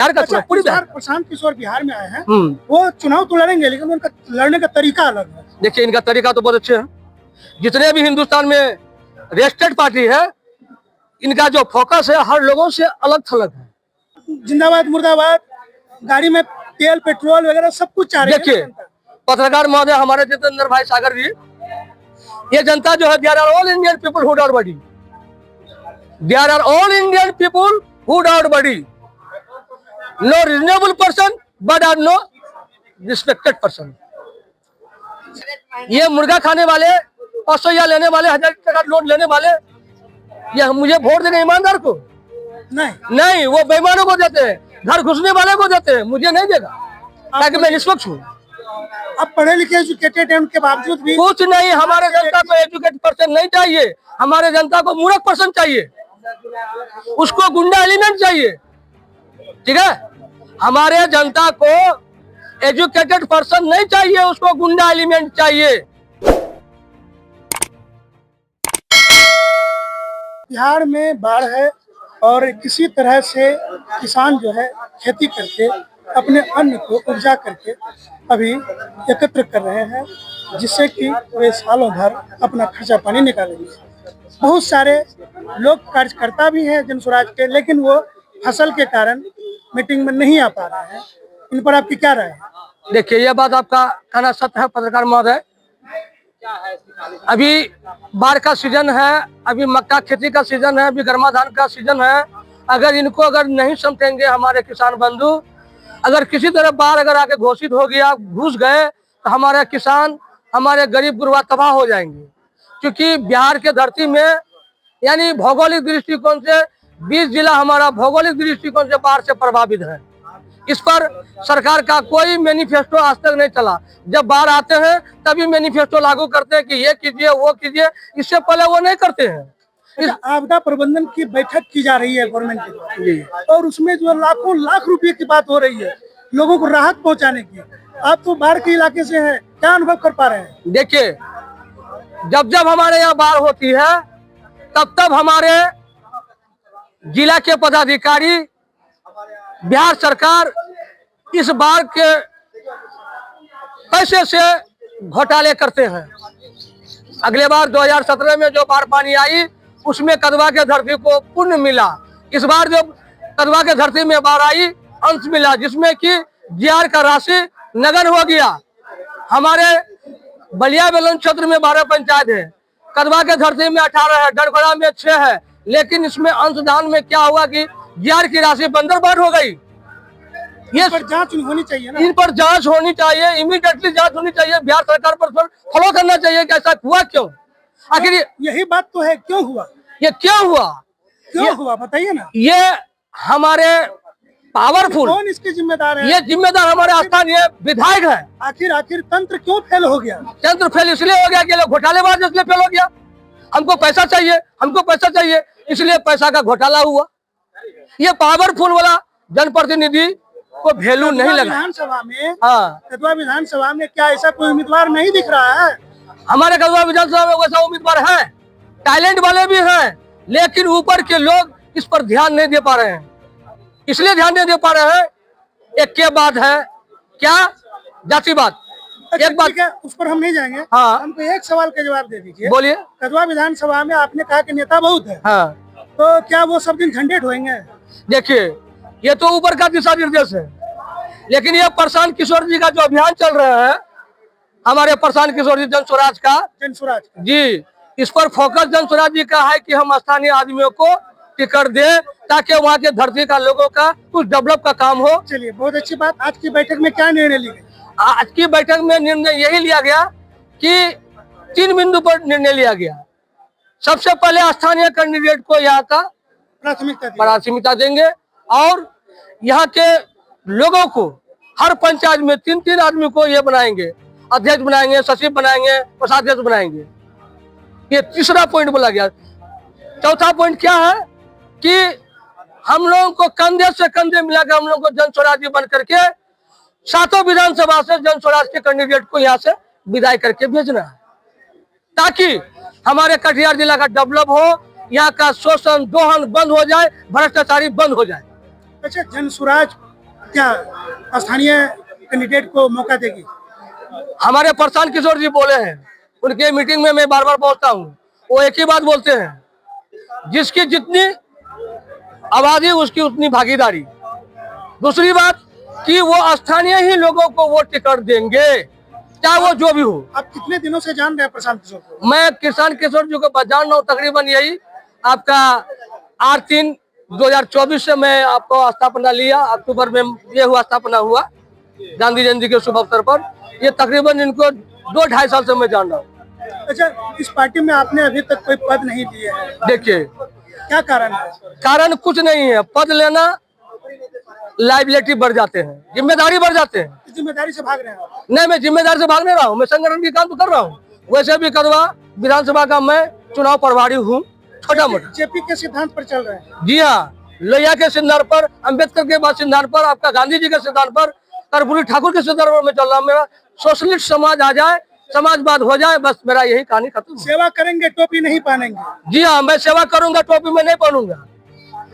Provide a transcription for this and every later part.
अच्छा, पूरी बिहार प्रशांत किशोर बिहार में आए हैं, वो चुनाव तो लड़ेंगे लेकिन उनका लड़ने का तरीका अलग है। देखिए, इनका तरीका तो बहुत अच्छे है। जितने भी हिंदुस्तान में रेस्टेड पार्टी है, इनका जो फोकस है हर लोगों से अलग थलग है। जिंदाबाद मुर्दाबाद, गाड़ी में तेल पेट्रोल वगैरह सब कुछ चाह रही है। देखिए, पत्रकार महोदय हमारे जितेंद्र भाई सागर जी, ये जनता जो है, there are all Indian people who doubt body, there are all Indian people who doubt body, no reasonable person but are no respected person. ये मुर्गा खाने वाले, 500 लेने वाले, 1000 टका नोट लेने वाले, ये मुझे वोट देंगे ईमानदार को? नहीं, वो बेईमानों को देते हैं, घर घुसने वाले को देते हैं, मुझे नहीं देगा, ताकि मैं निष्पक्ष हूँ। अब पढ़े लिखे एजुकेटेड हैं, उनके बावजूद भी कुछ नहीं, हमारे जनता को एजुकेटेड पर्सन नहीं चाहिए, हमारे जनता को मूर्ख पर्सन चाहिए, उसको गुंडा एलिमेंट चाहिए। ठीक है, हमारे जनता को एजुकेटेड पर्सन नहीं चाहिए, उसको गुंडा एलिमेंट चाहिए। बिहार में बाढ़ है और किसी तरह से किसान जो है खेती करके अपने अन्न को उपजा करके अभी एकत्र कर रहे हैं, जिससे कि वे सालों भर अपना खर्चा पानी निकालेंगे। बहुत सारे लोग कार्यकर्ता भी हैं जन स्वराज के, लेकिन वो फसल के कारण मीटिंग में नहीं आ पा रहे हैं। इन पर आपकी क्या राय है? देखिए, यह बात आपका कहना सत्य है पत्रकार महोदय। अभी बाढ़ का सीजन है, अभी मक्का खेती का सीजन है, अभी गर्मा धान का सीजन है। अगर नहीं समझेंगे हमारे किसान बंधु, अगर किसी तरह बाढ़ अगर आके घोषित हो गया, घुस गए, तो हमारे किसान, हमारे गरीब गुरबा तबाह हो जाएंगे। क्योंकि बिहार के धरती में, यानी भौगोलिक दृष्टिकोण से 20 जिला हमारा भौगोलिक दृष्टिकोण से बाढ़ से प्रभावित है। इस पर सरकार का कोई मैनिफेस्टो आज तक नहीं चला। जब बाढ़ आते हैं तभी मैनिफेस्टो लागू करते हैं कि ये कीजिए वो कीजिए, इससे पहले वो नहीं करते हैं। आपदा प्रबंधन की बैठक की जा रही है गवर्नमेंट के द्वारा, और उसमें जो लाखों लाख रुपए की बात हो रही है लोगों को राहत पहुंचाने की। आप तो बाढ़ के इलाके से हैं, क्या अनुभव कर पा रहे हैं? देखिए, जब हमारे यहाँ बाढ़ होती है तब हमारे जिला के पदाधिकारी, बिहार सरकार इस बाढ़ के पैसे से घोटाले करते हैं। अगले बार 2017 में जो बाढ़ पानी आई, उसमें कदवा के धरती को पुण्य मिला। इस बार जो कदवा के धरती में बाढ़ आई, अंश मिला, जिसमें कि जीआर का राशि नगद हो गया। हमारे बलिया बेलन क्षेत्र में 12 पंचायत है, कदवा के धरती में 18 है, डरखोड़ा में 6 है, लेकिन इसमें अंशदान में क्या हुआ कि जीआर की राशि बंदरबाट हो गई। ये पर जांच होनी चाहिए ना, इन पर जांच होनी चाहिए, इमीडिएटली जांच होनी चाहिए। बिहार सरकार पर फॉलो करना चाहिए कि ऐसा हुआ क्यों, आखिर यही बात तो है, क्यों हुआ, ये क्यों हुआ, क्यों हुआ बताइए ना। ये हमारे पावरफुल, कौन इसके जिम्मेदार है? ये जिम्मेदार हमारे स्थानीय विधायक है। आखिर तंत्र क्यों फेल हो गया? तंत्र फेल इसलिए हो गया कि घोटालेबाज इसलिए फेल हो गया। हमको पैसा चाहिए, हमको पैसा चाहिए, इसलिए पैसा का घोटाला हुआ। ये पावरफुल वाला जनप्रतिनिधि को वैल्यू नहीं लगा। विधानसभा में, कदवा विधानसभा में क्या ऐसा कोई उम्मीदवार नहीं दिख रहा है? हमारे कदवा विधानसभा में वैसा उम्मीदवार है, टैलेंट वाले भी हैं, लेकिन ऊपर के लोग इस पर ध्यान नहीं दे पा रहे हैं। इसलिए ध्यान नहीं दे पा रहे हैं, एक के बाद है क्या, जाति बात। अच्छा, एक बात है, उस पर हम नहीं जाएंगे। हमको एक सवाल का जवाब दे दीजिए। बोलिए। कदवा विधानसभा में आपने कहा कि नेता बहुत है, तो क्या वो सब दिन झंडे ढोएंगे? देखिए, ये तो ऊपर का दिशा निर्देश है, लेकिन ये प्रशांत किशोर जी का जो अभियान चल रहा है, हमारे प्रशांत किशोर जी जन स्वराज जी, इस पर फोकस जन स्वराज जी का है कि हम स्थानीय आदमियों को टिकट दे, ताकि वहाँ के धरती का लोगों का कुछ डेवलप का काम हो। चलिए, बहुत अच्छी बात। आज की बैठक में क्या निर्णय लिया? आज की बैठक में निर्णय यही लिया गया कि 3 बिंदु पर निर्णय लिया गया। सबसे पहले स्थानीय कैंडिडेट को यहाँ का प्राथमिकता देंगे, और यहाँ के लोगों को हर पंचायत में 3-3 आदमी को ये बनाएंगे, अध्यक्ष बनाएंगे, सचिव बनाएंगे, कोषाध्यक्ष बनाएंगे। ये तीसरा पॉइंट बोला गया। चौथा पॉइंट क्या है कि हम लोगों को कंधे से कंधे मिलाकर हम लोग को जन स्वराज बन करके 7 विधानसभा से जन स्वराज के कैंडिडेट को यहाँ से विदाई करके भेजना है, ताकि हमारे कटिहार जिला का डेवलप हो, यहाँ का शोषण दोहन बंद हो जाए, भ्रष्टाचारी बंद हो जाए। अच्छा, जन स्वराज क्या स्थानीय कैंडिडेट को मौका देगी? हमारे प्रशांत किशोर जी बोले हैं, उनके मीटिंग में मैं बार बार पहुंचता हूं, वो एक ही बात बोलते हैं, जिसकी जितनी आबादी उसकी उतनी भागीदारी। दूसरी बात कि वो स्थानीय ही लोगों को वो टिकट देंगे, चाहे वो जो भी हो। आप कितने दिनों से जान रहे हैं प्रशांत किशोर को? मैं किसान किशोर जी को जान रहा हूँ तकरीबन यही आपका 8/3/2024 से मैं आपको स्थापना लिया, अक्टूबर में ये हुआ स्थापना हुआ गांधी जयंती के शुभ अवसर पर। ये तकरीबन इनको 2-2.5 साल से मैं जान रहा हूँ। अच्छा, इस पार्टी में आपने अभी तक कोई पद नहीं लिए है, देखिए क्या कारण है? कारण कुछ नहीं है, पद लेना लाइबिलिटी बढ़ जाते हैं, जिम्मेदारी बढ़ जाते हैं। किस जिम्मेदारी से भाग रहे हैं आप? नहीं, मैं जिम्मेदारी से भाग नहीं रहा हूँ, मैं संगठन की काम तो कर रहा हूँ। वैसे भी करवा विधानसभा का मैं चुनाव प्रभारी हूँ, छोटा मोटा। जेपी के सिद्धांत पर चल रहे हैं? जी हाँ, लोहिया के सिद्धांत पर, अम्बेडकर के बाद सिद्धांत पर, आपका गांधी जी के सिद्धांत पर, कर्पूरी ठाकुर के सिद्धांत पर मैं चल रहा हूँ। मेरा सोशलिस्ट समाज आ जाए, समाजवाद हो जाए, बस मेरा यही कहानी खत्म। सेवा करेंगे, टोपी नहीं पहनेंगे? जी हाँ, मैं सेवा करूंगा, टोपी में नहीं पहनूंगा।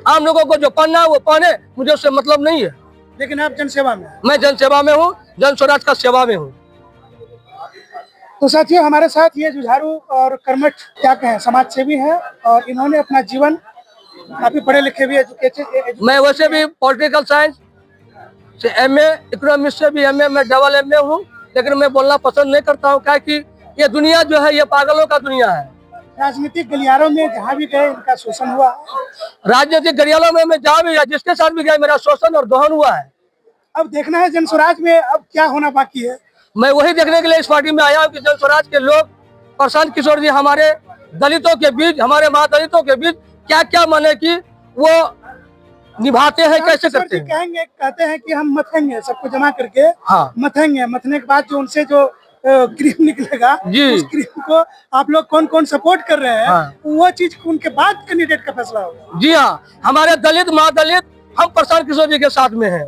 आम लोगों को जो पहनना है वो पहने, मुझे उससे मतलब नहीं है। लेकिन आप जनसेवा में? मैं जनसेवा में हूँ, जन स्वराज का सेवा में हूँ। तो साथियों, हमारे साथ ये जुझारू और कर्मठ क्या कहें समाज सेवी हैं, और इन्होंने अपना जीवन, काफी पढ़े लिखे भी, एजुकेटेड। मैं वैसे भी पॉलिटिकल साइंस से MA, इकोनॉमिक्स से भी MA, मैं डबल MA हूँ, लेकिन मैं बोलना पसंद नहीं करता हूँ, क्या कि ये दुनिया जो है ये पागलों का दुनिया है। राजनीतिक गलियारों में जहाँ भी गए इनका शोषण हुआ। राजनीतिक गलियारों में मैं जहाँ भी गया, जिसके साथ भी गया, मेरा शोषण और दोहन हुआ है। अब देखना है जन स्वराज में अब क्या होना बाकी है। मैं वही देखने के लिए इस पार्टी में आया हूँ कि जन स्वराज के लोग, प्रशांत किशोर जी हमारे दलितों के बीच, हमारे महादलितों के बीच क्या क्या माने कि वो निभाते हैं, कैसे करते हैं। कहते हैं कि हम मथेंगे, सबको जमा करके हाँ, मथेंगे, मथने के बाद जो उनसे जो क्रीम निकलेगा, उस क्रीम को आप लोग कौन कौन सपोर्ट कर रहे हैं, हाँ, वो चीज उनके बाद कैंडिडेट का फैसला होगा। जी हाँ, हमारे दलित महादलित हम प्रशांत किशोर जी के साथ में हैं।